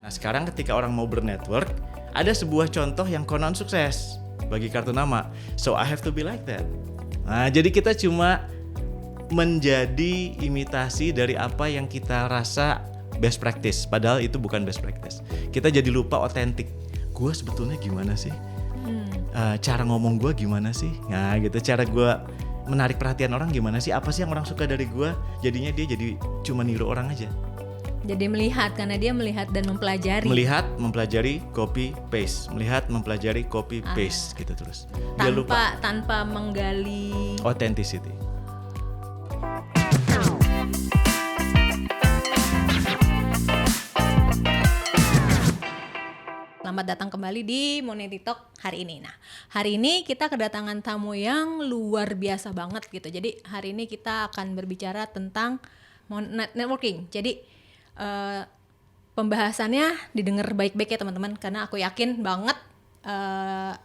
Nah sekarang ketika orang mau bernetwork, ada sebuah contoh yang konon sukses bagi kartu nama. So I have to be like that. Nah jadi kita cuma menjadi imitasi dari apa yang kita rasa best practice. Padahal itu bukan best practice. Kita jadi lupa otentik. Gue sebetulnya gimana sih? Cara ngomong gue gimana sih? Nah gitu, cara gue menarik perhatian orang gimana sih? Apa sih yang orang suka dari gue? Jadinya dia jadi cuma niru orang aja. Jadi melihat, karena dia melihat dan mempelajari. Melihat, mempelajari, copy, paste. Melihat, mempelajari, copy, paste gitu terus. Dia lupa Tanpa menggali authenticity. Selamat datang kembali di Money Talk hari ini. Nah, hari ini kita kedatangan tamu yang luar biasa banget gitu. Jadi hari ini kita akan berbicara tentang networking. Jadi pembahasannya didengar baik-baik ya teman-teman, karena aku yakin banget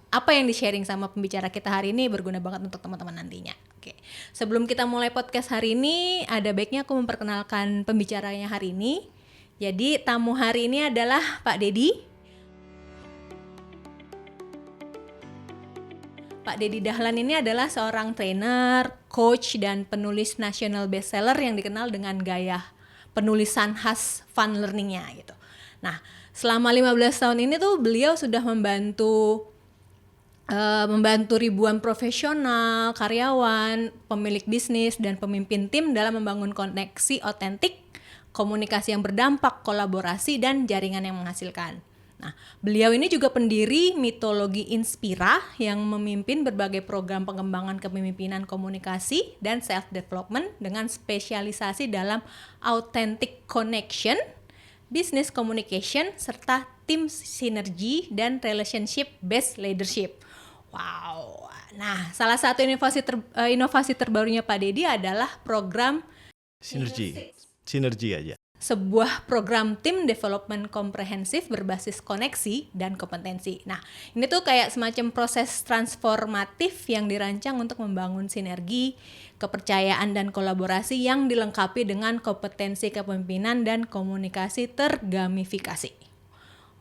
apa yang di-sharing sama pembicara kita hari ini berguna banget untuk teman-teman nantinya. Oke. Sebelum kita mulai podcast hari ini, ada baiknya aku memperkenalkan pembicaranya hari ini. Jadi tamu hari ini adalah Pak Dedi. Pak Dedi Dahlan ini adalah seorang trainer, coach, dan penulis national bestseller yang dikenal dengan gaya penulisan khas fun learning-nya gitu. Nah, selama 15 tahun ini tuh beliau sudah membantu ribuan profesional, karyawan, pemilik bisnis, dan pemimpin tim dalam membangun koneksi otentik, komunikasi yang berdampak, kolaborasi, dan jaringan yang menghasilkan. Nah, beliau ini juga pendiri Mitologi Inspira yang memimpin berbagai program pengembangan kepemimpinan komunikasi dan self-development dengan spesialisasi dalam authentic connection, business communication, serta tim sinergi dan relationship-based leadership. Wow. Nah, salah satu inovasi terbarunya Pak Dedi adalah program Sinergi aja. Sebuah program tim development komprehensif berbasis koneksi dan kompetensi. Nah, ini tuh kayak semacam proses transformatif yang dirancang untuk membangun sinergi, kepercayaan, dan kolaborasi yang dilengkapi dengan kompetensi kepemimpinan dan komunikasi tergamifikasi.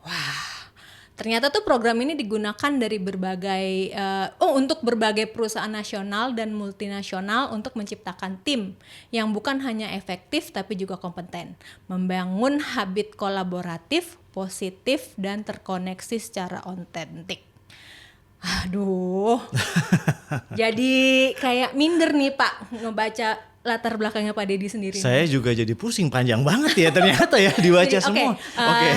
Wah, ternyata tuh program ini digunakan dari untuk berbagai perusahaan nasional dan multinasional untuk menciptakan tim yang bukan hanya efektif tapi juga kompeten, membangun habit kolaboratif, positif, dan terkoneksi secara otentik. Aduh, jadi kayak minder nih Pak ngebaca latar belakangnya Pak Dedi sendiri. Saya juga jadi pusing, panjang banget ya ternyata ya dibaca jadi, semua. Oke.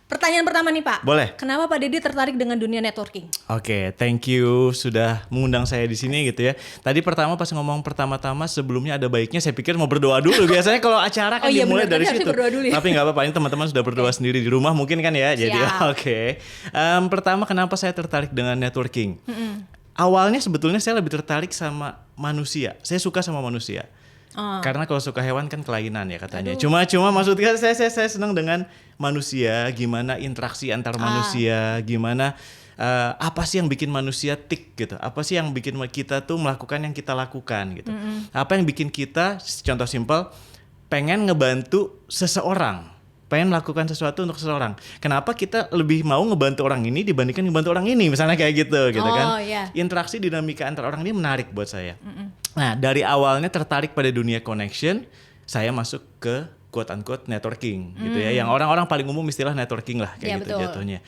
Pertanyaan pertama nih Pak. Boleh. Kenapa Pak Dedi tertarik dengan dunia networking? Oke, thank you sudah mengundang saya di sini gitu ya. Tadi pertama pas ngomong pertama-tama sebelumnya ada baiknya saya pikir mau berdoa dulu. Biasanya kalau acara kan dimulai dari situ. Ya? Tapi nggak apa-apa, ini teman-teman sudah berdoa sendiri di rumah mungkin kan ya. Jadi oke. Pertama kenapa saya tertarik dengan networking? Awalnya sebetulnya saya lebih tertarik sama manusia. Saya suka sama manusia. Karena kalau suka hewan kan kelainan ya katanya. Cuma maksudnya saya senang dengan manusia, gimana interaksi antar manusia, gimana apa sih yang bikin manusia tik gitu. Apa sih yang bikin kita tuh melakukan yang kita lakukan gitu. Apa yang bikin kita, contoh simpel, pengen ngebantu seseorang, pengen melakukan sesuatu untuk seseorang. Kenapa kita lebih mau ngebantu orang ini dibandingkan ngebantu orang ini, misalnya kayak gitu kan. Yeah. Interaksi dinamika antar orang ini menarik buat saya. Nah, dari awalnya tertarik pada dunia connection, saya masuk ke quote-unquote networking gitu ya. Yang orang-orang paling umum istilah networking lah kayak gitu jatuhnya.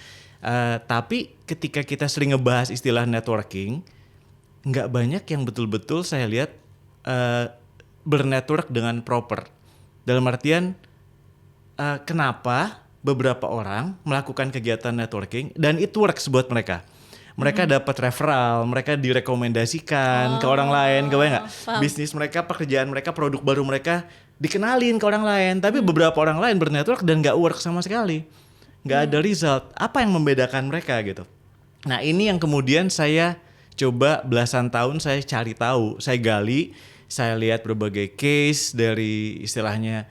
Tapi ketika kita sering ngebahas istilah networking, nggak banyak yang betul-betul saya lihat bernetwork dengan proper. Dalam artian, kenapa beberapa orang melakukan kegiatan networking dan it works buat mereka. Mereka dapat referral, mereka direkomendasikan ke orang lain, kebayang nggak? Bisnis mereka, pekerjaan mereka, produk baru mereka dikenalin ke orang lain. Tapi beberapa orang lain bernetwork dan nggak work sama sekali, nggak ada result. Apa yang membedakan mereka gitu? Nah ini yang kemudian saya coba belasan tahun saya cari tahu, saya gali, saya lihat berbagai case dari istilahnya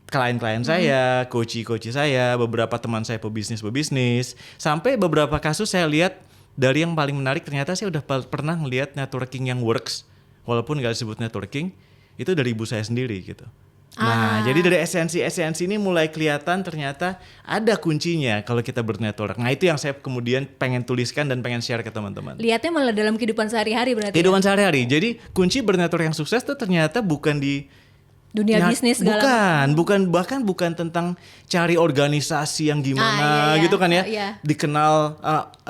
klien-klien saya, coach-coach saya, beberapa teman saya pebisnis, sampai beberapa kasus saya lihat dari yang paling menarik ternyata saya udah pernah ngelihat networking yang works, walaupun nggak disebut networking, itu dari ibu saya sendiri gitu. Nah, jadi dari esensi-esensi ini mulai kelihatan ternyata ada kuncinya kalau kita bernetwork. Nah, itu yang saya kemudian pengen tuliskan dan pengen share ke teman-teman. Lihatnya malah dalam kehidupan sehari-hari berarti. Kehidupan sehari-hari. Jadi kunci bernetwork yang sukses tuh ternyata bukan di dunia bisnis segala. bukan tentang cari organisasi yang gimana gitu kan ya. Dikenal,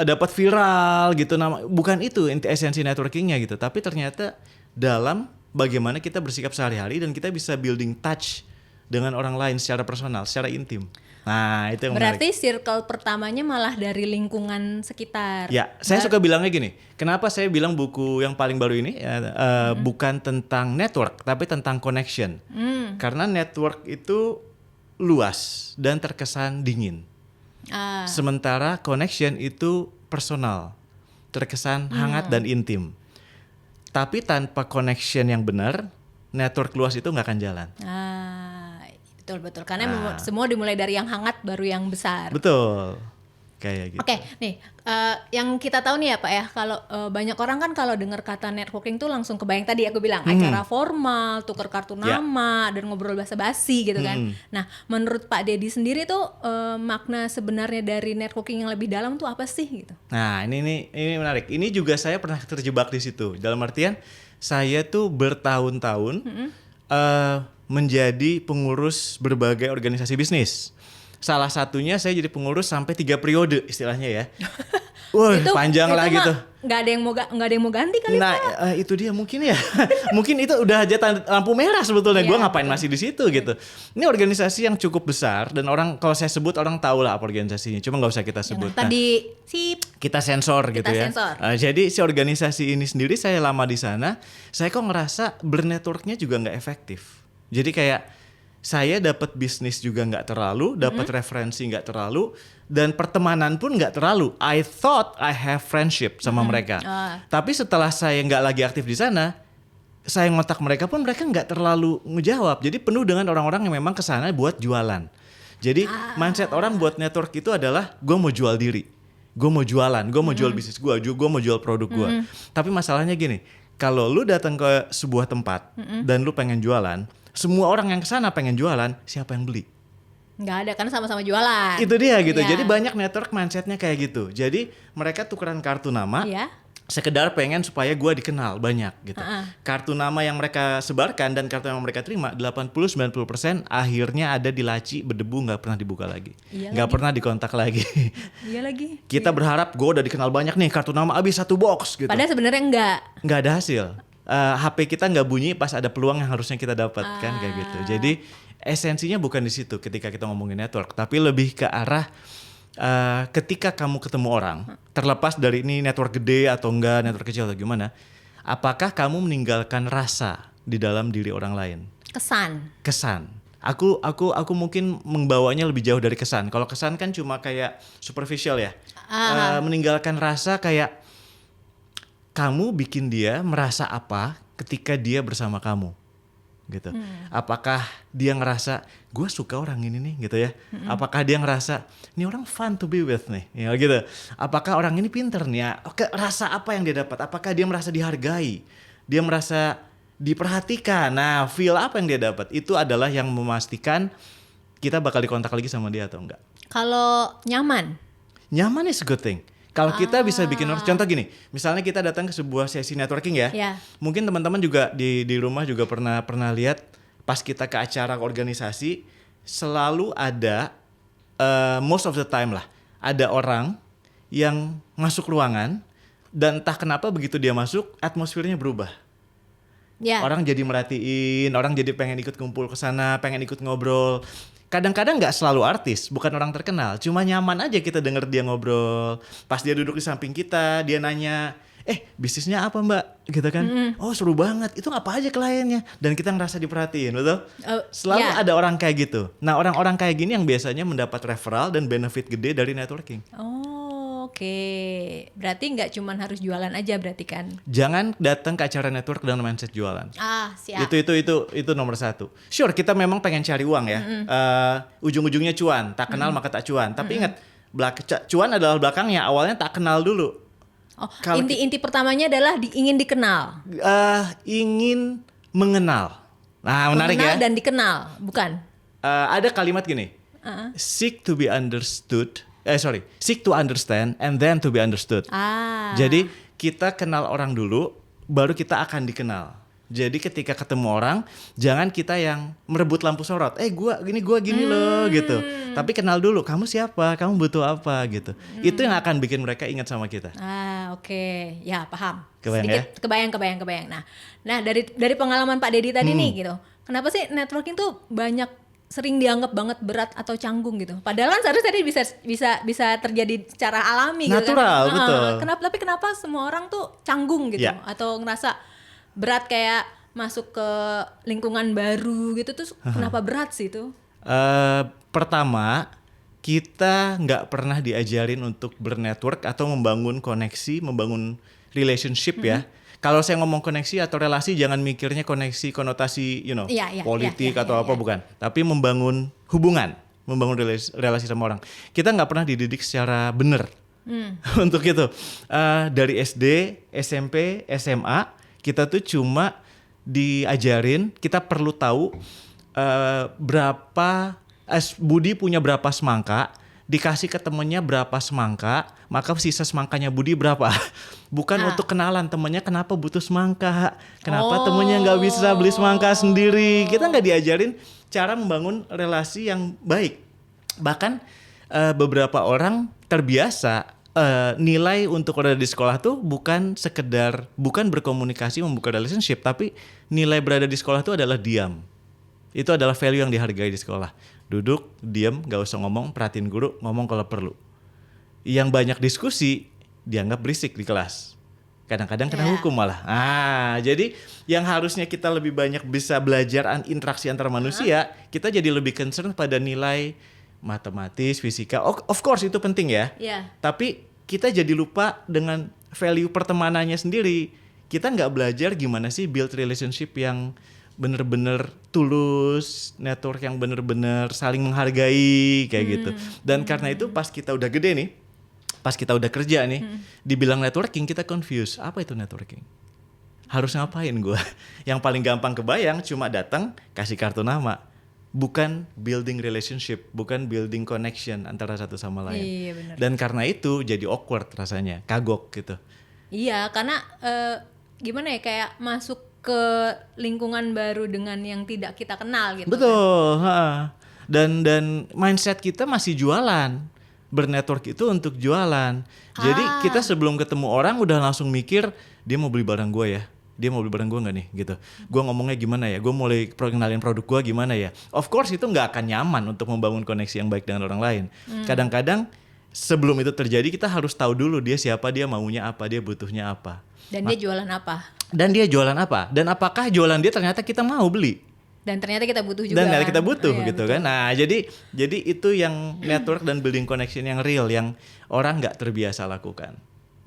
dapat viral gitu, bukan itu esensi networkingnya gitu. Tapi ternyata dalam bagaimana kita bersikap sehari-hari dan kita bisa building touch dengan orang lain secara personal, secara intim. Nah, itu yang berarti menarik. Circle pertamanya malah dari lingkungan sekitar. Ya, saya suka bilangnya gini. Kenapa saya bilang buku yang paling baru ini bukan tentang network, tapi tentang connection. Karena network itu luas dan terkesan dingin. Sementara connection itu personal, terkesan hangat dan intim. Tapi tanpa connection yang benar, network luas itu nggak akan jalan. Betul. Karena semua dimulai dari yang hangat baru yang besar. Betul. Kayak gitu. Oke, nih yang kita tahu nih ya Pak ya, kalau banyak orang kan kalau dengar kata networking tuh langsung kebayang tadi aku bilang acara formal, tukar kartu nama, dan ngobrol basa-basi gitu kan. Nah, menurut Pak Deddy sendiri tuh makna sebenarnya dari networking yang lebih dalam tuh apa sih gitu? Nah, ini menarik. Ini juga saya pernah terjebak di situ. Dalam artian saya tuh bertahun-tahun menjadi pengurus berbagai organisasi bisnis. Salah satunya saya jadi pengurus sampai 3 periode istilahnya ya. Wah, panjang lah gitu. Nggak ada yang mau ganti kali. Nah, itu dia mungkin ya. Mungkin itu udah aja lampu merah sebetulnya. Gue ngapain masih di situ gitu. Ini organisasi yang cukup besar dan orang kalau saya sebut orang tahu lah apa organisasinya. Cuma nggak usah kita sebut. Tadi kita sensor gitu ya. Jadi si organisasi ini sendiri saya lama di sana. Saya kok ngerasa bernetworknya juga nggak efektif. Jadi kayak saya dapat bisnis juga nggak terlalu, dapat referensi nggak terlalu, dan pertemanan pun nggak terlalu. I thought I have friendship sama mereka. Tapi setelah saya nggak lagi aktif di sana, saya ngotak mereka pun mereka nggak terlalu ngejawab. Jadi penuh dengan orang-orang yang memang kesana buat jualan. Jadi mindset orang buat network itu adalah gue mau jual diri, gue mau jualan, gue mau jual bisnis gue mau jual produk gue. Tapi masalahnya gini, kalau lu datang ke sebuah tempat dan lu pengen jualan, semua orang yang kesana pengen jualan, siapa yang beli? Nggak ada, kan sama-sama jualan. Itu dia gitu. Jadi banyak network mindsetnya kayak gitu. Jadi mereka tukeran kartu nama, sekedar pengen supaya gue dikenal banyak gitu. Kartu nama yang mereka sebarkan dan kartu nama yang mereka terima 80-90% akhirnya ada di laci, berdebu, nggak pernah dibuka lagi, nggak pernah dikontak lagi. Iya lagi. Kita berharap gue udah dikenal banyak nih, kartu nama habis 1 box gitu. Padahal sebenarnya nggak ada hasil. HP kita nggak bunyi pas ada peluang yang harusnya kita dapatkan kayak gitu. Jadi esensinya bukan di situ ketika kita ngomongin network, tapi lebih ke arah ketika kamu ketemu orang, terlepas dari ini network gede atau enggak, network kecil atau gimana, apakah kamu meninggalkan rasa di dalam diri orang lain? Kesan. Aku mungkin membawanya lebih jauh dari kesan. Kalau kesan kan cuma kayak superficial ya. Meninggalkan rasa kayak kamu bikin dia merasa apa ketika dia bersama kamu gitu. Apakah dia ngerasa gue suka orang ini nih gitu ya. Apakah dia ngerasa ini orang fun to be with nih ya gitu. Apakah orang ini pinter nih ya. Oke, rasa apa yang dia dapat? Apakah dia merasa dihargai? Dia merasa diperhatikan. Nah, feel apa yang dia dapat? Itu adalah yang memastikan kita bakal dikontak lagi sama dia atau enggak. Kalau nyaman is a good thing. Kalau kita bisa bikin contoh gini, misalnya kita datang ke sebuah sesi networking ya, mungkin teman-teman juga di rumah juga pernah lihat pas kita ke acara organisasi selalu ada most of the time lah ada orang yang masuk ruangan dan entah kenapa begitu dia masuk atmosfernya berubah. Orang jadi merhatiin, orang jadi pengen ikut kumpul ke sana, pengen ikut ngobrol. Kadang-kadang nggak selalu artis, bukan orang terkenal, cuma nyaman aja kita denger dia ngobrol. Pas dia duduk di samping kita, dia nanya, bisnisnya apa mbak? Gitu kan? Oh seru banget, itu apa aja kliennya? Dan kita ngerasa diperhatiin, betul? Selalu ada orang kayak gitu. Nah orang-orang kayak gini yang biasanya mendapat referral dan benefit gede dari networking. Oke, berarti nggak cuma harus jualan aja berarti kan? Jangan datang ke acara network dengan mindset jualan. Siap. Itu nomor 1. Sure, kita memang pengen cari uang ya. Ujung-ujungnya cuan, tak kenal maka tak cuan. Tapi ingat, cuan adalah belakangnya. Awalnya tak kenal dulu. Inti pertamanya adalah ingin dikenal. Ingin mengenal. Nah, menarik Mengenal ya. dan dikenal, bukan? Ada kalimat gini. Seek to be understood. Seek to understand and then to be understood. Jadi kita kenal orang dulu, baru kita akan dikenal. Jadi ketika ketemu orang, jangan kita yang merebut lampu sorot. Gua gini loh gitu. Tapi kenal dulu, kamu siapa, kamu butuh apa gitu. Itu yang akan bikin mereka ingat sama kita. Oke. Ya, paham. Kebayang Sedikit kebayang. Nah, dari pengalaman Pak Dedi tadi nih gitu. Kenapa sih networking tuh banyak sering dianggap banget berat atau canggung gitu? Padahal kan seharusnya tadi bisa terjadi secara alami natural, gitu kan. betul. Tapi kenapa semua orang tuh canggung gitu atau ngerasa berat kayak masuk ke lingkungan baru gitu tuh kenapa berat sih itu? Pertama, kita nggak pernah diajarin untuk bernetwork atau membangun koneksi, membangun relationship ya. Kalau saya ngomong koneksi atau relasi, jangan mikirnya koneksi konotasi, politik atau apa, bukan. Tapi membangun hubungan, membangun relasi sama orang. Kita nggak pernah dididik secara benar untuk itu. Dari SD, SMP, SMA, kita tuh cuma diajarin, kita perlu tahu Budi punya berapa semangka, dikasih ke temennya berapa semangka, maka sisa semangkanya Budi berapa. Bukan untuk kenalan temennya kenapa butuh semangka, kenapa temennya nggak bisa beli semangka sendiri. Kita nggak diajarin cara membangun relasi yang baik. Bahkan beberapa orang terbiasa nilai untuk berada di sekolah tuh bukan berkomunikasi, membuka relationship, tapi nilai berada di sekolah tuh adalah diam. Itu adalah value yang dihargai di sekolah. Duduk, diam, gak usah ngomong, perhatiin guru, ngomong kalau perlu. Yang banyak diskusi dianggap berisik di kelas. Kadang-kadang kena hukum malah. Jadi yang harusnya kita lebih banyak bisa belajar interaksi antar manusia, kita jadi lebih concern pada nilai matematis, fisika. Of course itu penting ya. Tapi kita jadi lupa dengan value pertemanannya sendiri. Kita nggak belajar gimana sih build relationship yang bener-bener tulus, network yang bener-bener saling menghargai kayak gitu. Dan karena itu pas kita udah gede nih, pas kita udah kerja nih, dibilang networking kita confused. Apa itu networking? Harus ngapain gue? Yang paling gampang kebayang cuma datang kasih kartu nama. Bukan building relationship, bukan building connection antara satu sama lain. Iya, bener. Dan karena itu jadi awkward rasanya, kagok gitu. Iya, karena gimana ya, kayak masuk ke lingkungan baru dengan yang tidak kita kenal gitu. Betul, Dan mindset kita masih jualan. Bernetwork itu untuk jualan. Jadi kita sebelum ketemu orang udah langsung mikir dia mau beli barang gue ya. Dia mau beli barang gue gak nih gitu. Gue ngomongnya gimana ya, gue mulai kenalin produk gue gimana ya. Of course itu gak akan nyaman untuk membangun koneksi yang baik dengan orang lain. Kadang-kadang sebelum itu terjadi kita harus tahu dulu dia siapa, dia maunya apa, dia butuhnya apa. Dan dia jualan apa. Dan apakah jualan dia ternyata kita mau beli. Dan ternyata kita butuh juga. Dan ternyata kita butuh gitu betul. kan. Nah jadi itu yang network dan building connection yang real, yang orang gak terbiasa lakukan.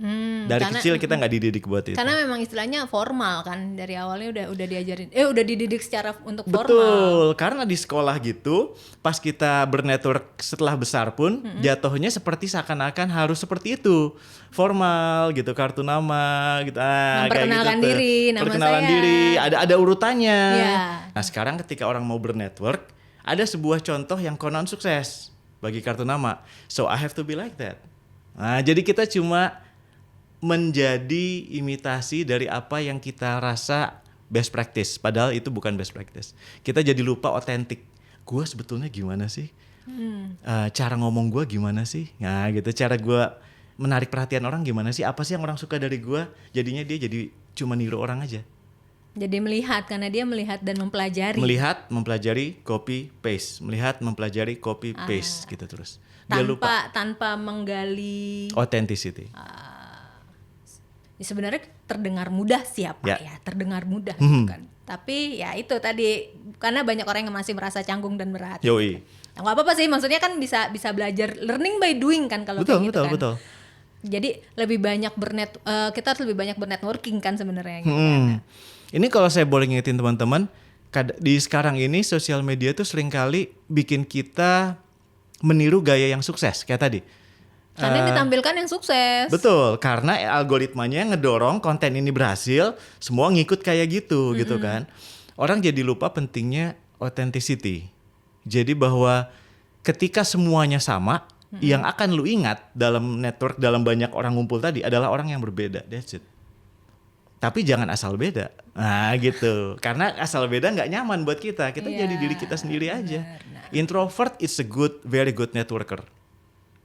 Dari kecil kita nggak dididik buat itu. Karena memang istilahnya formal kan, dari awalnya udah diajarin, udah dididik secara untuk formal. Betul, karena di sekolah gitu, pas kita bernetwork setelah besar pun, jatuhnya seperti seakan-akan harus seperti itu, formal gitu, kartu nama, gitu. Memperkenalkan kayak gitu, diri, nama perkenalan saya. diri, ada urutannya. Yeah. Nah sekarang ketika orang mau bernetwork, ada sebuah contoh yang konon sukses bagi kartu nama. So I have to be like that. Nah jadi kita cuma menjadi imitasi dari apa yang kita rasa best practice, padahal itu bukan best practice. Kita jadi lupa otentik. Gue sebetulnya gimana sih? Cara ngomong gue gimana sih? Nah gitu, cara gue menarik perhatian orang gimana sih? Apa sih yang orang suka dari gue? Jadinya dia jadi cuma niru orang aja. Jadi melihat, karena dia melihat dan mempelajari. Melihat, mempelajari, copy paste. Melihat, mempelajari, copy paste gitu terus. Dia lupa Tanpa menggali authenticity. Sebenarnya terdengar mudah siapa ya, terdengar mudah gitu kan. Tapi ya itu tadi, karena banyak orang yang masih merasa canggung dan berat. Yoi. Nah, nggak apa-apa sih, maksudnya kan bisa belajar, learning by doing kan kalau kayak gitu kan. Betul. Jadi lebih banyak kita harus lebih banyak bernetworking kan sebenarnya. Gitu kan. Ini kalau saya boleh ngingetin teman-teman, di sekarang ini sosial media tuh seringkali bikin kita meniru gaya yang sukses kayak tadi. Karena ditampilkan yang sukses. Betul, karena algoritmanya ngedorong konten ini berhasil, semua ngikut kayak gitu gitu kan. orang jadi lupa pentingnya authenticity. Jadi bahwa ketika semuanya sama, yang akan lu ingat dalam network, dalam banyak orang ngumpul tadi adalah orang yang berbeda. That's it. Tapi jangan asal beda. Nah gitu. Karena asal beda nggak nyaman buat kita. Kita jadi diri kita sendiri aja. Introvert is a very good networker.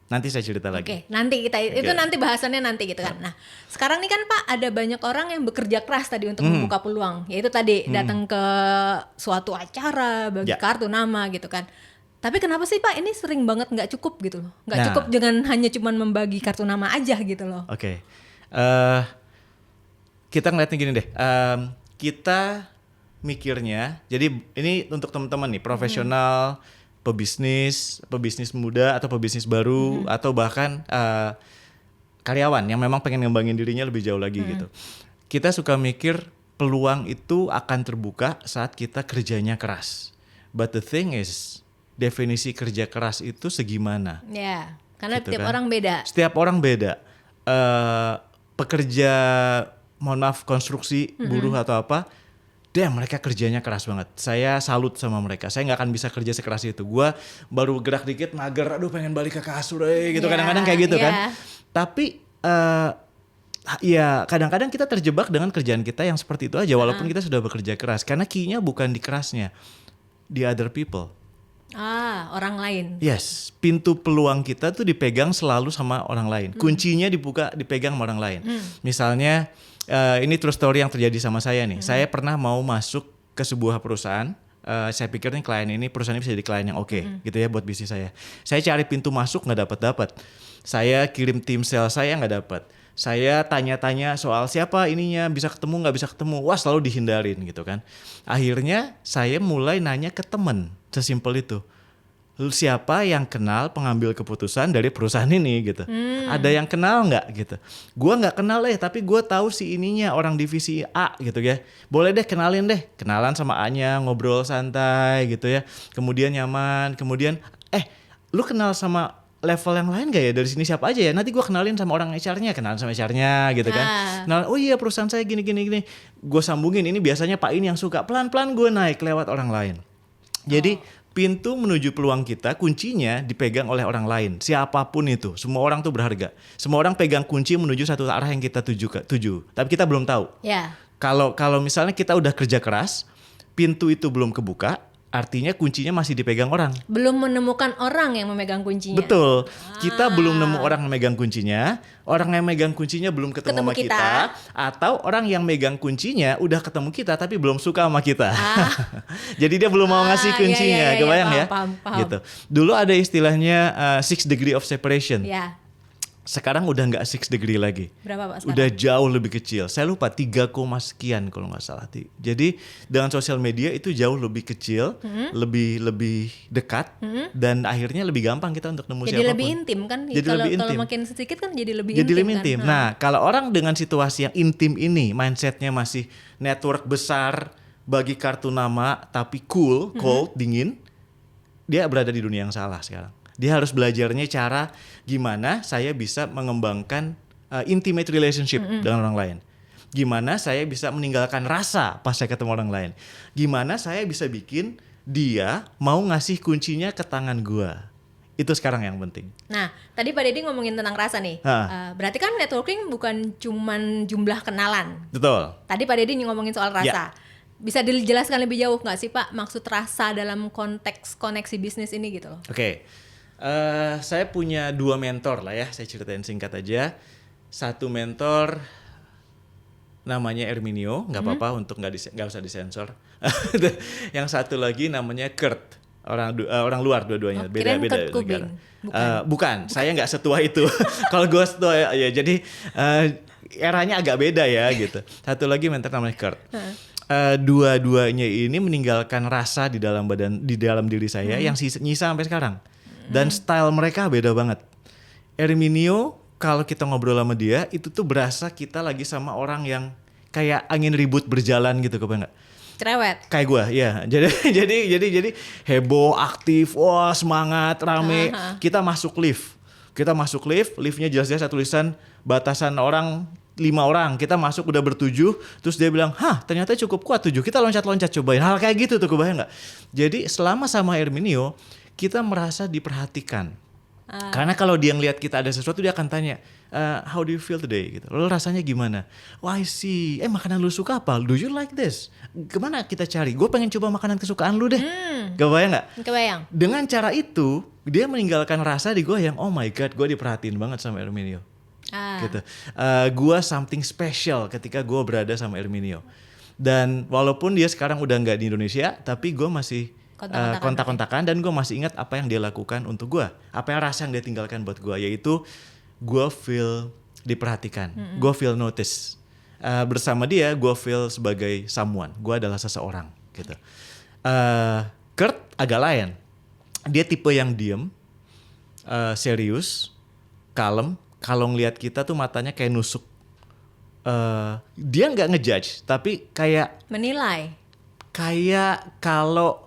Nanti saya cerita lagi. Oke, nanti kita itu nanti bahasannya nanti gitu kan. Nah, sekarang nih kan Pak ada banyak orang yang bekerja keras tadi untuk membuka peluang. Yaitu tadi datang ke suatu acara, bagi kartu nama gitu kan. Tapi kenapa sih Pak ini sering banget nggak cukup gitu loh? Nggak cukup dengan hanya cuman membagi kartu nama aja gitu loh. Oke. Kita ngeliatnya gini deh. Kita mikirnya, jadi ini untuk teman-teman nih, profesional, pebisnis muda atau pebisnis baru atau bahkan karyawan yang memang pengen ngembangin dirinya lebih jauh lagi gitu. Kita suka mikir peluang itu akan terbuka saat kita kerjanya keras. But the thing is, definisi kerja keras itu segimana? Ya, karena Gitu tiap kan? orang beda. Setiap orang beda. Pekerja, mohon maaf, konstruksi, buruh atau apa, mereka kerjanya keras banget. Saya salut sama mereka. Saya nggak akan bisa kerja sekeras itu. Gua baru gerak dikit, mager, aduh pengen balik ke kasur, gitu. Kadang-kadang kayak gitu kan. Tapi ya kadang-kadang kita terjebak dengan kerjaan kita yang seperti itu aja, walaupun kita sudah bekerja keras. Karena key-nya bukan di kerasnya, di other people. Orang lain. Yes, pintu peluang kita tuh dipegang selalu sama orang lain. Kuncinya dipegang sama orang lain. Misalnya, ini true story yang terjadi sama saya nih. Saya pernah mau masuk ke sebuah perusahaan. Saya pikir nih perusahaan ini bisa jadi klien yang oke, gitu ya buat bisnis saya. Saya cari pintu masuk nggak dapat. Saya kirim tim sales saya nggak dapat. Saya tanya-tanya soal siapa ininya, bisa ketemu nggak bisa ketemu. Wah, selalu dihindarin gitu kan. Akhirnya saya mulai nanya ke temen, sesimpel itu. Siapa yang kenal pengambil keputusan dari perusahaan ini gitu. Ada yang kenal nggak gitu. Gua nggak kenal tapi gue tahu si ininya orang divisi A gitu ya. Boleh deh kenalan sama A-nya, ngobrol santai gitu ya. Kemudian nyaman, kemudian lu kenal sama level yang lain gak ya, dari sini siapa aja ya, nanti gue kenalin sama orang HR-nya, kenalan sama HR-nya gitu kan. Oh iya perusahaan saya gini, gue sambungin, ini biasanya Pak ini yang suka, pelan-pelan gue naik lewat orang lain. Jadi pintu menuju peluang kita, kuncinya dipegang oleh orang lain, siapapun itu. Semua orang tuh berharga, semua orang pegang kunci menuju satu arah yang kita tuju, tapi kita belum tahu. Kalau misalnya kita udah kerja keras, pintu itu belum kebuka, artinya kuncinya masih dipegang orang. Belum menemukan orang yang memegang kuncinya. Betul. Kita belum nemu orang yang megang kuncinya. Orang yang megang kuncinya belum ketemu sama kita. Atau orang yang megang kuncinya udah ketemu kita tapi belum suka sama kita. Jadi dia belum mau ngasih kuncinya. Kebayang ya? Paham. Gitu. Dulu ada istilahnya 6 degree of separation. Ya. Sekarang udah nggak 6 degree lagi. Berapa Pak sekarang? Udah jauh lebih kecil. Saya lupa 3, sekian kalau nggak salah. Jadi dengan sosial media itu jauh lebih kecil, lebih dekat, dan akhirnya lebih gampang kita untuk nemu siapapun. Jadi lebih intim kan? Kalau makin sedikit kan jadi lebih intim. Kan? Nah kalau orang dengan situasi yang intim ini, mindsetnya masih network besar, bagi kartu nama tapi cold, dingin, dia berada di dunia yang salah sekarang. Dia harus belajarnya cara gimana saya bisa mengembangkan intimate relationship dengan orang lain. Gimana saya bisa meninggalkan rasa pas saya ketemu orang lain. Gimana saya bisa bikin dia mau ngasih kuncinya ke tangan gua. Itu sekarang yang penting. Nah, tadi Pak Deddy ngomongin tentang rasa nih. Berarti kan networking bukan cuman jumlah kenalan. Betul. Tadi Pak Deddy ngomongin soal rasa. Bisa dijelaskan lebih jauh nggak sih Pak maksud rasa dalam konteks koneksi bisnis ini gitu loh? Oke. Saya punya 2 mentor lah ya, saya ceritain singkat aja. Satu mentor namanya Erminio, nggak apa-apa untuk nggak usah disensor. Yang satu lagi namanya Kurt, orang luar dua-duanya, beda negara. Bukan, saya nggak setua itu. Kalau gue setua ya, jadi eranya agak beda ya gitu. Satu lagi mentor namanya Kurt. Dua-duanya ini meninggalkan rasa di dalam diri saya yang nyisa sampai sekarang. Dan style mereka beda banget. Erminio, kalau kita ngobrol sama dia, itu tuh berasa kita lagi sama orang yang kayak angin ribut berjalan gitu, kebayang nggak? Cerewet. Kayak gue, ya. Jadi heboh, aktif, wah semangat, rame. Kita masuk lift, liftnya jelas-jelas ada tulisan batasan orang 5 orang, kita masuk udah bertujuh, terus dia bilang, hah ternyata cukup kuat 7, kita loncat-loncat cobain. Hal kayak gitu tuh, kebayang gak? Jadi selama sama Herminio, kita merasa diperhatikan. Karena kalau dia ngeliat kita ada sesuatu, dia akan tanya, how do you feel today? Gitu. Lo rasanya gimana? Oh I see, makanan lu suka apa? Do you like this? Kemana kita cari? Gue pengen coba makanan kesukaan lu deh. Kebayang gak? Kebayang. Dengan cara itu, dia meninggalkan rasa di gue yang, oh my god, gue diperhatiin banget sama Herminio. Gitu. Gue something special ketika gue berada sama Herminio. Dan walaupun dia sekarang udah gak di Indonesia, tapi gue masih kontak-kontakan dan gue masih ingat apa yang dia lakukan untuk gue, apa yang rasa yang dia tinggalkan buat gue, yaitu gue feel diperhatikan, gue feel notice. Bersama dia gue feel sebagai someone, gue adalah seseorang gitu. Kurt agak lain, dia tipe yang diem, serius, kalem. Kalau ngelihat kita tuh matanya kayak nusuk. Dia nggak ngejudge, tapi kayak menilai. Kayak kalau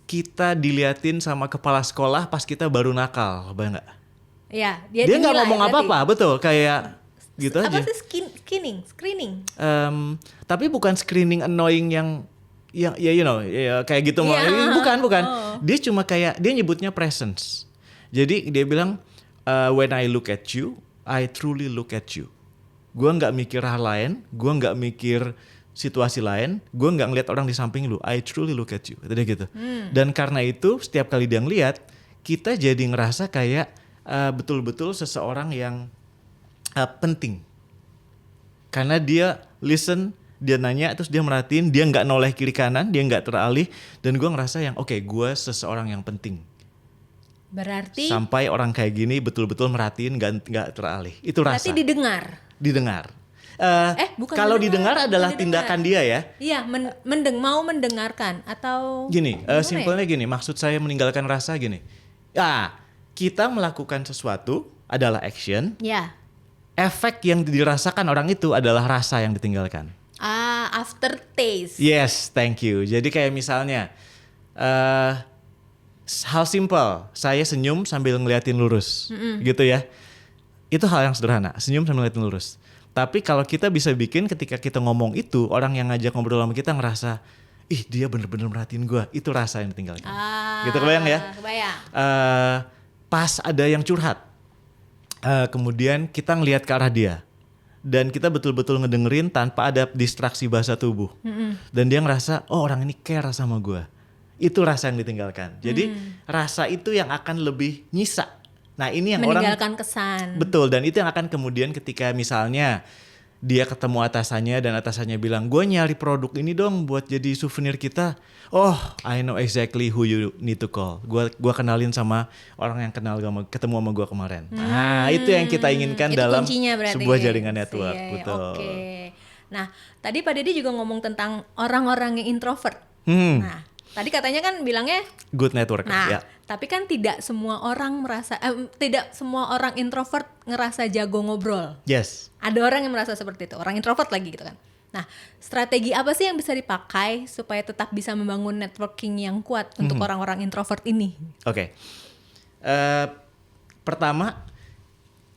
kita diliatin sama kepala sekolah pas kita baru nakal, bayang nggak? Ya, dia nggak ngomong apa-apa, betul, kayak gitu aja. Apa sih screening? Tapi bukan screening annoying yang ya you know, ya, kayak gitu. Bukan. Dia cuma kayak, dia nyebutnya presence. Jadi dia bilang, when I look at you, I truly look at you. Gue nggak mikir hal lain, gue nggak mikir situasi lain, gue nggak ngeliat orang di samping lu. I truly look at you, kata dia gitu. Dan karena itu setiap kali dia ngeliat, kita jadi ngerasa kayak betul-betul seseorang yang penting. Karena dia listen, dia nanya, terus dia merhatiin, dia nggak noleh kiri kanan, dia nggak teralih, dan gue ngerasa yang oke, gue seseorang yang penting. Berarti sampai orang kayak gini betul-betul merhatiin, nggak teralih. Itu rasa. Berarti didengar. Kalau didengar adalah tindakan dia ya. Iya, mau mendengarkan atau gini, simpelnya gini, maksud saya meninggalkan rasa gini. Kita melakukan sesuatu adalah action. Ya. Efek yang dirasakan orang itu adalah rasa yang ditinggalkan. Aftertaste. Yes, thank you. Jadi kayak misalnya hal simple, saya senyum sambil ngeliatin lurus, gitu ya. Itu hal yang sederhana, senyum sambil ngeliatin lurus. Tapi kalau kita bisa bikin ketika kita ngomong itu, orang yang ngajak ngobrol sama kita ngerasa, ih dia bener-bener merhatiin gue, itu rasa yang ditinggalkan. Gitu, kebayang ya? Kebayang. Pas ada yang curhat, kemudian kita ngelihat ke arah dia, dan kita betul-betul ngedengerin tanpa ada distraksi bahasa tubuh. Dan dia ngerasa, oh orang ini care sama gue. Itu rasa yang ditinggalkan. Jadi rasa itu yang akan lebih nyisa. Nah ini yang meninggalkan kesan. Betul, dan itu yang akan kemudian ketika misalnya dia ketemu atasannya dan atasannya bilang, gue nyari produk ini dong buat jadi souvenir kita. Oh, I know exactly who you need to call. Gue kenalin sama orang yang ketemu sama gue kemarin. Nah itu yang kita inginkan itu dalam sebuah jaringan network. Betul. Oke. Nah tadi Pak Deddy juga ngomong tentang orang-orang yang introvert. Nah tadi katanya kan bilangnya good network. Nah, tapi kan tidak semua orang tidak semua orang introvert ngerasa jago ngobrol. Yes. Ada orang yang merasa seperti itu, orang introvert lagi gitu kan. Nah, strategi apa sih yang bisa dipakai supaya tetap bisa membangun networking yang kuat untuk orang-orang introvert ini? Oke. Pertama,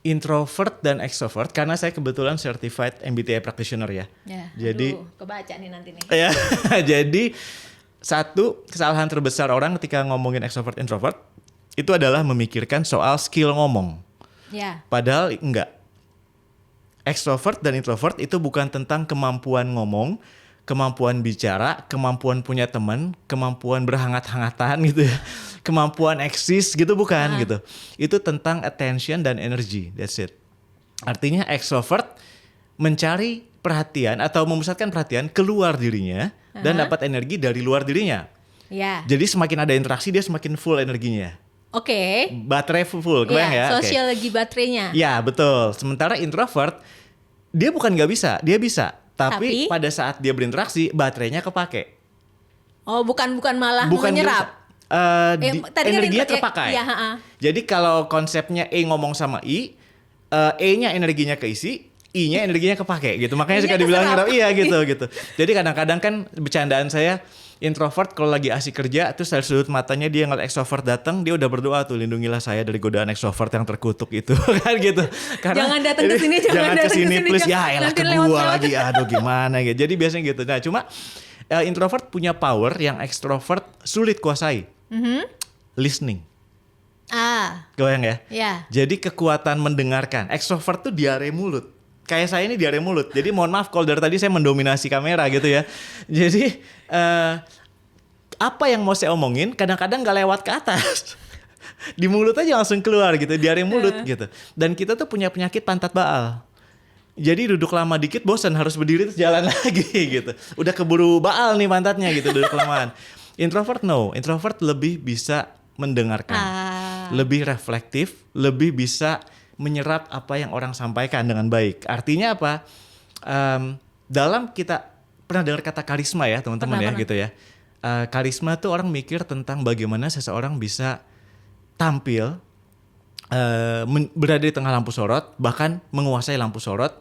introvert dan extrovert, karena saya kebetulan certified MBTI practitioner ya. Jadi kebaca nih nanti nih. Ya, jadi satu kesalahan terbesar orang ketika ngomongin extrovert introvert itu adalah memikirkan soal skill ngomong. Ya. Padahal enggak. Extrovert dan introvert itu bukan tentang kemampuan ngomong, kemampuan bicara, kemampuan punya teman, kemampuan berhangat-hangatan gitu ya. Kemampuan eksis gitu bukan gitu. Itu tentang attention dan energy. That's it. Artinya extrovert mencari perhatian atau memusatkan perhatian keluar dirinya dan dapat energi dari luar dirinya. Ya. Jadi semakin ada interaksi dia semakin full energinya. Oke. Baterai full, kebayang ya? Sosial lagi baterainya. Ya betul. Sementara introvert dia bukan nggak bisa, dia bisa. Tapi pada saat dia berinteraksi baterainya kepake. Oh bukan malah menyerap. Energinya terpakai. Jadi kalau konsepnya E ngomong sama I, E-nya energinya keisi, I-nya energinya kepake gitu. Makanya suka dibilang iya gitu. Jadi kadang-kadang kan bercandaan saya, Introvert kalau lagi asik kerja terus dari sudut matanya dia ngeliat extrovert datang, dia udah berdoa tuh, lindungilah saya dari godaan extrovert yang terkutuk itu kan gitu. Karena Jangan datang ke sini, jangan ke sini please, jangan. ya elah Nanti ke lewat-lewat. gua lagi, aduh gimana gitu. Jadi biasanya gitu. Nah cuma introvert punya power yang extrovert sulit kuasai. Listening. Goyang ya? Ya. Jadi kekuatan mendengarkan. Extrovert tuh diare mulut. Kayak saya ini diare mulut. Jadi mohon maaf kalau dari tadi saya mendominasi kamera gitu ya. Jadi apa yang mau saya omongin kadang-kadang gak lewat ke atas. Di mulut aja langsung keluar gitu, diare mulut gitu. Dan kita tuh punya penyakit pantat baal. Jadi duduk lama dikit bosan, harus berdiri terus jalan lagi gitu. Udah keburu baal nih pantatnya gitu, duduk kelamaan. Introvert no, introvert lebih bisa mendengarkan. Lebih reflektif, lebih bisa menyerap apa yang orang sampaikan dengan baik. Artinya apa? Dalam kita pernah dengar kata karisma ya teman-teman ya gitu ya. Karisma tuh orang mikir tentang bagaimana seseorang bisa tampil berada di tengah lampu sorot, bahkan menguasai lampu sorot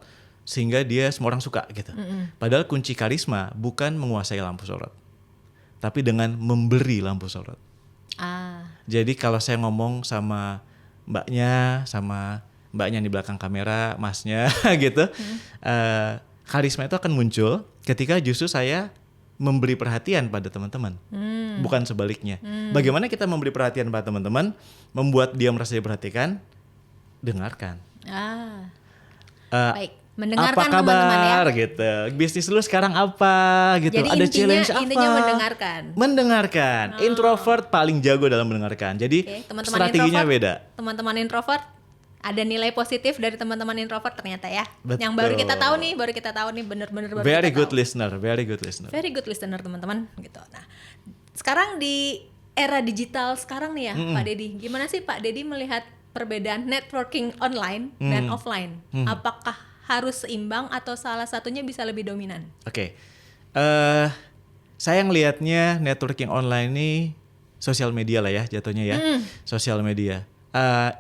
sehingga dia semua orang suka gitu. Padahal kunci karisma bukan menguasai lampu sorot, tapi dengan memberi lampu sorot. Jadi kalau saya ngomong sama mbaknya di belakang kamera, masnya gitu, karisma itu akan muncul ketika justru saya memberi perhatian pada teman-teman, bukan sebaliknya. Bagaimana kita memberi perhatian pada teman-teman, membuat dia merasa diperhatikan, dengarkan. Baik, mendengarkan apa kabar teman-teman ya. gitu, bisnis lu sekarang apa gitu, Jadi ada challenge apa? intinya mendengarkan. Mendengarkan. Introvert paling jago dalam mendengarkan. Jadi teman-teman strateginya introvert, beda. Teman-teman introvert, ada nilai positif dari teman-teman introvert ternyata ya. Betul. Yang baru kita tahu nih, bener-bener baru Very kita good tahu. listener, very good listener. Very good listener teman-teman gitu. Nah, sekarang di era digital sekarang nih ya, Pak Deddy. Gimana sih Pak Deddy melihat perbedaan networking online dan offline? Apakah harus seimbang atau salah satunya bisa lebih dominan? Oke. Saya ngelihatnya networking online ini sosial media lah ya jatuhnya ya. Sosial media.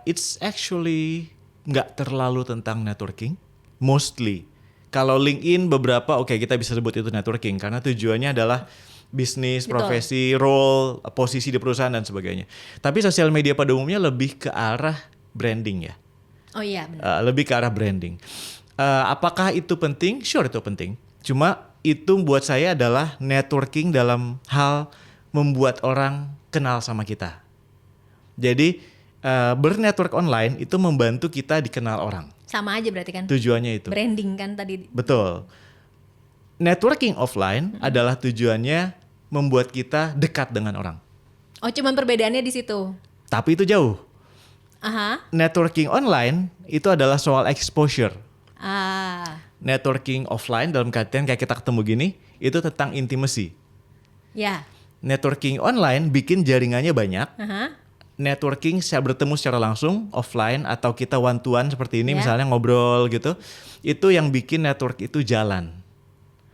It's actually nggak terlalu tentang networking, mostly. Kalau LinkedIn beberapa kita bisa sebut itu networking karena tujuannya adalah bisnis, profesi, role, posisi di perusahaan dan sebagainya. Tapi sosial media pada umumnya lebih ke arah branding ya. Oh iya benar. Lebih ke arah branding. Apakah itu penting? Sure itu penting. Cuma itu buat saya adalah networking dalam hal membuat orang kenal sama kita. Jadi bernetwork online itu membantu kita dikenal orang. Sama aja berarti kan? Tujuannya itu. Branding kan tadi. Betul. Networking offline adalah tujuannya membuat kita dekat dengan orang. Oh, cuman perbedaannya di situ. Tapi itu jauh. Aha. Networking online itu adalah soal exposure. Networking offline dalam kaitan kayak kita ketemu gini, itu tentang intimacy. Ya. Networking online bikin jaringannya banyak. Aha. Networking saya bertemu secara langsung offline atau kita one to one seperti ini misalnya ngobrol gitu, itu yang bikin network itu jalan.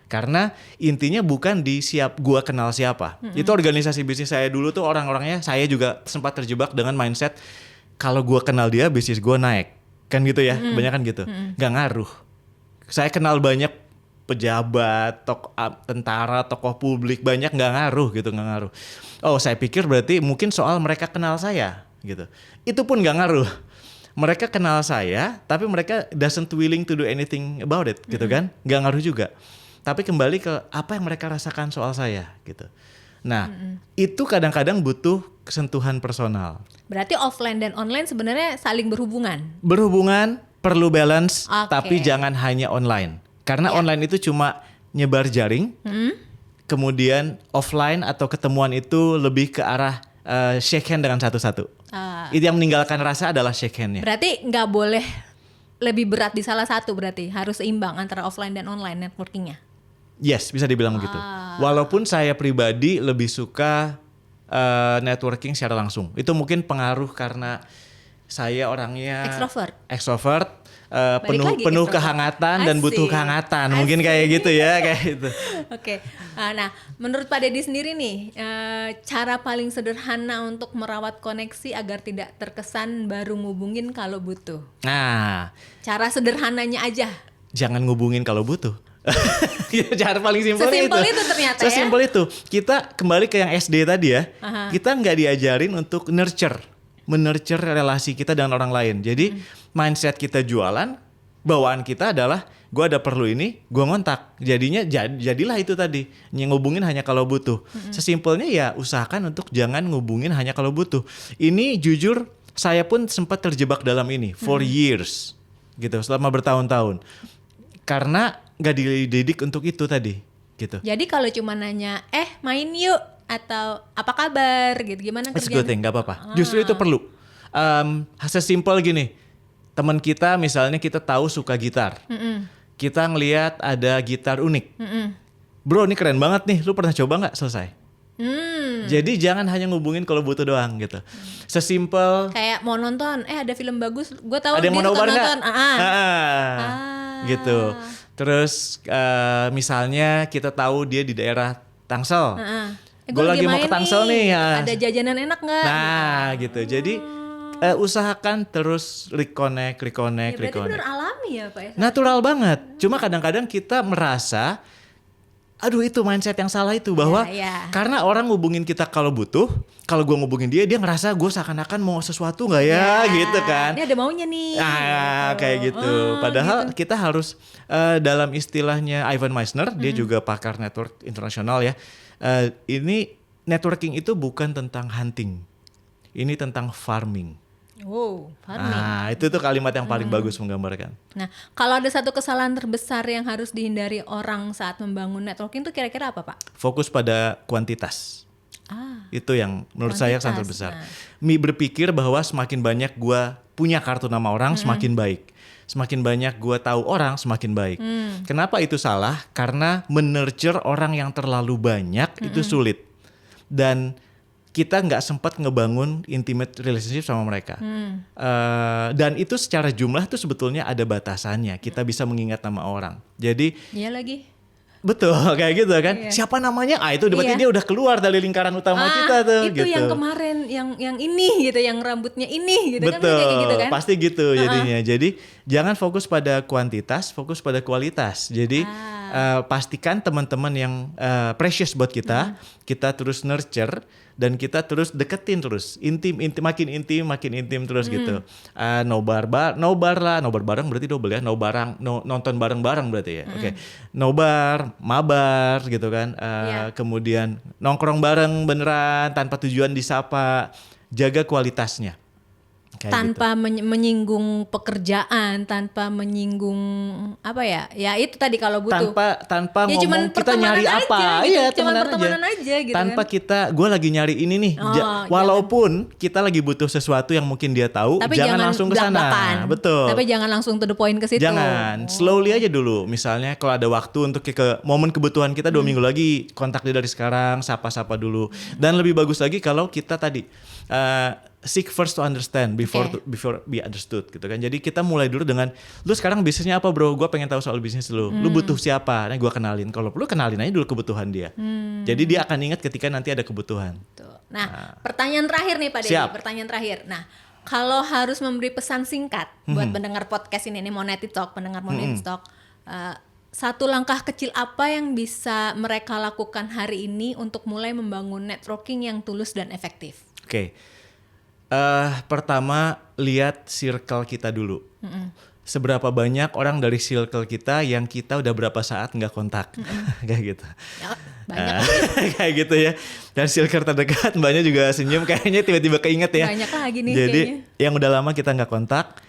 Karena intinya bukan di gua kenal siapa. Itu organisasi bisnis saya dulu tuh orang-orangnya, saya juga sempat terjebak dengan mindset kalau gua kenal dia bisnis gua naik. Kan gitu ya, kebanyakan gitu. Gak ngaruh. Saya kenal banyak pejabat, tentara, tokoh publik, banyak gak ngaruh gitu, gak ngaruh. Oh, saya pikir berarti mungkin soal mereka kenal saya gitu. Itu pun gak ngaruh. Mereka kenal saya, tapi mereka doesn't willing to do anything about it gitu kan. Gak ngaruh juga. Tapi kembali ke apa yang mereka rasakan soal saya gitu. Nah, itu kadang-kadang butuh kesentuhan personal. Berarti offline dan online sebenarnya saling berhubungan. Berhubungan, perlu balance, Oke. tapi jangan hanya online. Karena online itu cuma nyebar jaring. Kemudian offline atau ketemuan itu lebih ke arah shake hand dengan satu-satu. Itu yang meninggalkan rasa adalah shake handnya. Berarti nggak boleh lebih berat di salah satu, berarti harus seimbang antara offline dan online networkingnya. Yes, bisa dibilang begitu. Walaupun saya pribadi lebih suka networking secara langsung. Itu mungkin pengaruh karena saya orangnya extrovert, penuh extrovert. kehangatan dan butuh kehangatan. Mungkin kayak gitu ya, kayak gitu. Oke. Nah, menurut Pak Deddy sendiri nih, cara paling sederhana untuk merawat koneksi agar tidak terkesan baru ngubungin kalau butuh. Nah, Cara sederhananya aja. jangan ngubungin kalau butuh. Cara paling simpel Sesimpel itu ternyata ya. Sesimpel itu. Kita kembali ke yang SD tadi ya. Aha. Kita nggak diajarin untuk menurture relasi kita dengan orang lain. Jadi mindset kita jualan, bawaan kita adalah gue ada perlu ini, gue ngontak. Jadinya jadilah itu tadi, ngubungin hanya kalau butuh. Sesimpelnya ya usahakan untuk jangan ngubungin hanya kalau butuh. Ini jujur saya pun sempat terjebak dalam ini for years gitu, selama bertahun-tahun. Karena nggak dididik untuk itu tadi gitu. Jadi kalau cuma nanya main yuk atau apa kabar gitu, gimana It's kerjaan? good thing, nggak apa-apa. Justru itu perlu. Sesimpel gini, teman kita misalnya kita tahu suka gitar, kita ngelihat ada gitar unik, bro ini keren banget nih, lu pernah coba nggak? Selesai. Jadi jangan hanya ngubungin kalau butuh doang gitu. Sesimpel Kayak mau nonton, ada film bagus, gue tahu ada dia yang mau suka nobar nonton. nggak? Gitu. Terus misalnya kita tahu dia di daerah Tangsel. Gue lagi mau ke Tangsel nih. Ada jajanan enak nggak? Nah gitu. Jadi usahakan terus reconnect. Berarti benar alami ya Pak ya? Natural banget. Cuma kadang-kadang kita merasa, aduh itu mindset yang salah itu. Bahwa karena orang ngubungin kita kalau butuh, kalau gue ngubungin dia ngerasa gue seakan-akan mau sesuatu gak ya gitu kan. Ini ada maunya nih. Kayak gitu. Padahal kita harus dalam istilahnya Ivan Misner, dia juga pakar network internasional ya. Ini networking itu bukan tentang hunting. Ini tentang farming. Wow, farming. Nah, itu tuh kalimat yang paling bagus menggambarkan. Nah, kalau ada satu kesalahan terbesar yang harus dihindari orang saat membangun networking itu kira-kira apa, Pak? Fokus pada kuantitas. Itu yang menurut saya sangat terbesar. Berpikir bahwa semakin banyak gua punya kartu nama orang, semakin baik. Semakin banyak gua tahu orang, semakin baik. Kenapa itu salah? Karena menurture orang yang terlalu banyak itu sulit. Dan kita nggak sempat ngebangun intimate relationship sama mereka. Dan itu secara jumlah tuh sebetulnya ada batasannya. Kita bisa mengingat nama orang. Jadi iya lagi. betul kayak gitu kan. Siapa namanya? Itu berarti dia udah keluar dari lingkaran utama kita tuh. Itu gitu. yang kemarin, yang ini gitu, yang rambutnya ini gitu. Betul, kan kayak gitu kan. pasti gitu jadinya. Jadi jangan fokus pada kuantitas, fokus pada kualitas. Jadi pastikan teman-teman yang precious buat kita, kita terus nurture dan kita terus deketin terus, makin intim terus gitu. Nobar bareng berarti double ya, nonton bareng-bareng berarti ya. Oke. Nobar, mabar gitu kan. Kemudian nongkrong bareng beneran tanpa tujuan disapa, jaga kualitasnya. Kayak tanpa gitu. menyinggung pekerjaan, tanpa menyinggung apa ya? Ya itu tadi kalau butuh. Tanpa ya, ngomong kita nyari aja, apa. Gitu. Iya, Cuman temenan pertemanan aja gitu tanpa kan. gue lagi nyari ini nih. Walaupun kita lagi butuh sesuatu yang mungkin dia tahu, tapi jangan langsung ke sana. Betul. Tapi jangan langsung to the point ke situ. Jangan, slowly aja dulu. Misalnya kalau ada waktu untuk ke momen kebutuhan kita 2 minggu lagi, kontak dia dari sekarang, sapa-sapa dulu. Dan lebih bagus lagi kalau kita tadi seek first to understand before be understood gitu kan. Jadi kita mulai dulu dengan, lu sekarang bisnisnya apa bro? Gue pengen tahu soal bisnis lu. Lu butuh siapa? Nah gue kenalin. Kalau perlu kenalin aja dulu kebutuhan dia. Jadi dia akan ingat ketika nanti ada kebutuhan. Tuh. Nah, pertanyaan terakhir nih Pak Deddy. Pertanyaan terakhir. Nah, kalau harus memberi pesan singkat buat pendengar podcast ini Moneti Talk, pendengar Moneti Talk, satu langkah kecil apa yang bisa mereka lakukan hari ini untuk mulai membangun networking yang tulus dan efektif? Oke. Pertama lihat circle kita dulu. Seberapa banyak orang dari circle kita yang kita udah berapa saat nggak kontak, kayak gitu. Ya, banyak kayak gitu ya. Dan circle terdekat banyak juga senyum, kayaknya tiba-tiba keinget ya. Banyak lagi nih. Jadi kayaknya. yang udah lama kita nggak kontak,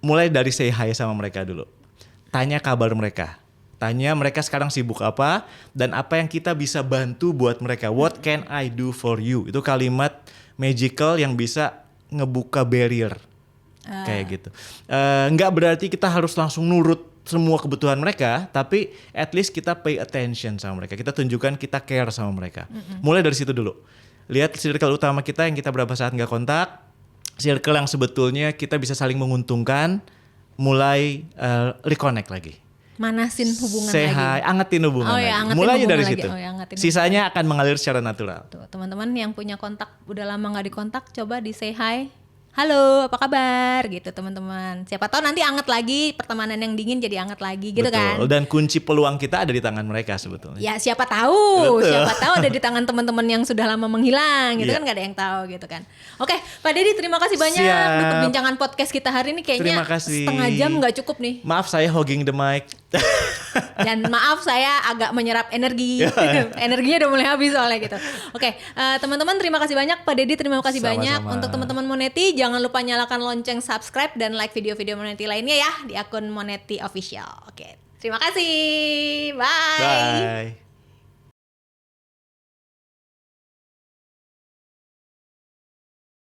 mulai dari say hi sama mereka dulu. Tanya kabar mereka. Tanya mereka sekarang sibuk apa dan apa yang kita bisa bantu buat mereka. What can I do for you? Itu kalimat magical yang bisa ngebuka barrier kayak gitu. Nggak berarti kita harus langsung nurut semua kebutuhan mereka, tapi at least kita pay attention sama mereka. Kita tunjukkan kita care sama mereka. Mulai dari situ dulu. Lihat circle utama kita yang kita berapa saat nggak kontak, circle yang sebetulnya kita bisa saling menguntungkan, mulai reconnect lagi. Manasin hubungan lagi. Angetin hubungan lagi. Mulai dari situ. Sisanya akan mengalir secara natural. Tuh, teman-teman yang punya kontak udah lama nggak dikontak, coba di say hi. halo apa kabar gitu teman-teman. Siapa tahu nanti anget lagi, pertemanan yang dingin jadi anget lagi gitu. Betul. kan. Dan kunci peluang kita ada di tangan mereka sebetulnya. Ya siapa tahu, Betul. siapa tahu ada di tangan teman-teman yang sudah lama menghilang gitu Iya. kan, nggak ada yang tahu gitu kan. Oke, Pak Dedi terima kasih banyak. Siap. Duh, perbincangan podcast kita hari ini kayaknya Terima kasih. setengah jam nggak cukup nih. Maaf saya hogging the mic. Dan maaf saya agak menyerap energi. Energinya udah mulai habis soalnya gitu. Oke, teman-teman terima kasih banyak. Pak Dedi terima kasih Sama-sama. banyak. Untuk teman-teman Moneti jangan lupa nyalakan lonceng subscribe dan like video-video Moneti lainnya ya di akun Moneti Official. Oke, terima kasih. Bye. Bye.